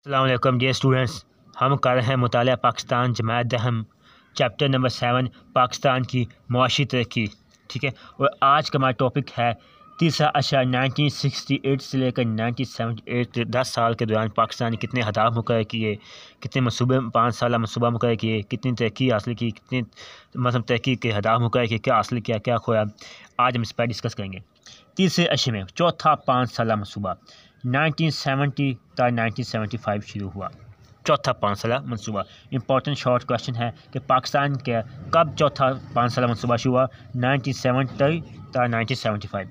अस्सलाम वालेकुम dear students, हम कर रहे हैं मुताला पाकिस्तान जमात दहम चैप्टर नंबर 7 पाकिस्तान की मुआशी तरक्की। ठीक है, और आज का हमारा टॉपिक है तीसरा अशरा 1968 से लेकर 1978 10 साल के दौरान पाकिस्तान ने कितने अहदाफ मुकर्रर किए, कितने मनसूबे 5 साल मनसूबा मुकर्रर किए, कितनी तरक्की हासिल की, कितनी तरक्की के अहदाफ मुकर्रर किए, क्या हासिल किया, क्या खोया। आज हम इस पर डिस्कस करेंगे। तीसरे अशरे में चौथा 5 साल मनसूबा 1970 तक 1975 शुरू हुआ। चौथा 5 साल मनसूबा इंपॉर्टेंट शॉर्ट क्वेश्चन है कि पाकिस्तान के कब चौथा 5 साल मनसूबा शुरू हुआ। 1970 तक 1975,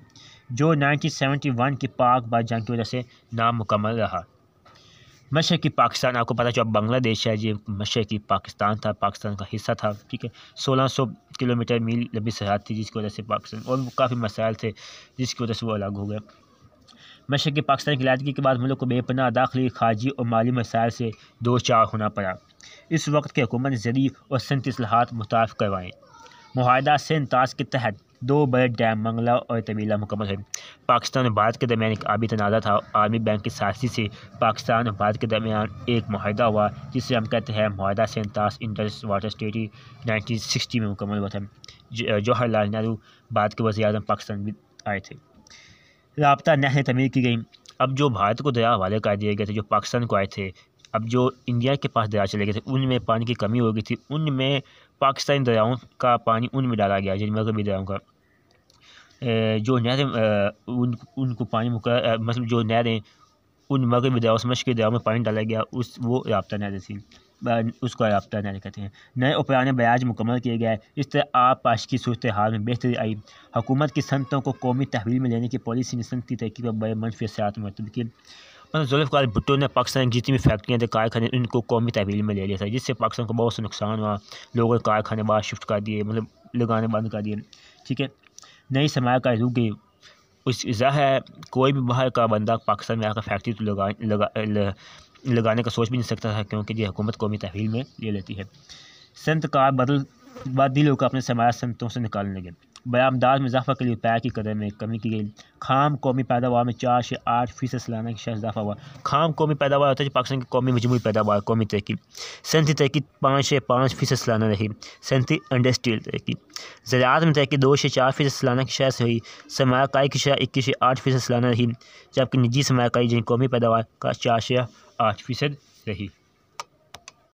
जो 1971 की पाक बार जंग की वजह से नामुकम्मल रहा। मशरक़ी पाकिस्तान आपको पता जो अब बांग्लादेश है, ये मशरक़ी पाकिस्तान था, पाकिस्तान का हिस्सा था। ठीक है, 1600 किलोमीटर मील लंबी सरहद थी, जिसकी वजह से पाकिस्तान और काफ़ी मसाइल थे जिसकी वजह से वो अलग हो गया। मशरक़ी पाकिस्तान की लादगी के बाद मुल्क को बेपनाह दाखिली, खारजी और माली मसाइल से दो चार होना पड़ा। इस वक्त की हुकूमत ने ज़रूरी और सनती इस्लाहात मुतारिफ करवाएँ। मुआहदा सिंध ताज के तहत 2 बड़े डैम मंगला और तबीला मुकम्मल है। पाकिस्तान और भारत के दरमियान एक आबी तनाज़ा था। आर्मी बैंक की साज़िश से पाकिस्तान और भारत के दरमियान एक मुआहदा हुआ, जिसे हम कहते हैं मुआहदा सिंध ताज इंटर वाटर स्टेटी 1960 में मुकम्मल हुआ था। जवाहरलाल नेहरू भारत के वज़ीर आज़म पाकिस्तान भी आए थे। राब्ता नहरें तमीर की गई। अब जो भारत को दरिया हवाले कर दिए गए थे, जो पाकिस्तान को आए थे, अब जो इंडिया के पास दरिया चले गए थे, उनमें पानी की कमी हो गई थी। उनमें पाकिस्तानी दरियाओं का पानी उनमें डाला गया, जिन मगरबी दरियाओं का जो नहरें उनको पानी मतलब जो नहरें उन मगरबी दरियाओं से मशरक़ी दरियाओं में पानी डाला गया, वो राब्ता नहरें थी, उसको राब्ता नहरें कहते हैं। नए और पुराने बयाज मुकम्मल किए गए। इस तरह आबपाश की सूरत हाल में बेहतरी आई। हुकूमत की सनतों को कौमी तहवील में लेने की पॉलिसी ने सनती तरक्की पर बड़े मनफी असरात मरतब किए। मतलब जुल्फ़िकार भुट्टो ने पाकिस्तान की जितनी भी फैक्ट्रियाँ थे, कारखाने, इनको कौमी तहवील में ले लिया था, जिससे पाकिस्तान को बहुत सा नुकसान हुआ। लोगों के कारखाने बाहर शिफ्ट कर दिए, मतलब लगाने बंद कर दिए। ठीक है, नई सरमायाकारी रुक गई। उस है कोई भी बाहर का बंदा पाकिस्तान में आकर फैक्ट्री तो लगाने का सोच भी नहीं सकता था, क्योंकि ये हुकूमत कौमी तहवील में ले लेती है। सनतकार बदल होकर अपने सरमाया सनतों से निकालने लगे। बरामदात में इजाफा के लिए रुपये की कदर में कमी की गई। खाम कौमी पैदावार में 4 से 8% सालाना की शरह इजाफा हुआ। खाम कौमी पैदावार होता है पाकिस्तान की कौमी मजमूई पैदावार, कौमी तरक्की। सनती तरक्की 5 से 5% सालाना रही। सनती इंडस्ट्रियल तरक्की। ज़राअत में तरक्की 2 से 4% सालाना की शरह से हुई। सरमायाकारी की शरह 21 से 8% सालाना रही, जबकि निजी सरमायाकारी जिन कौमी पैदावार का 4 से 8% रही।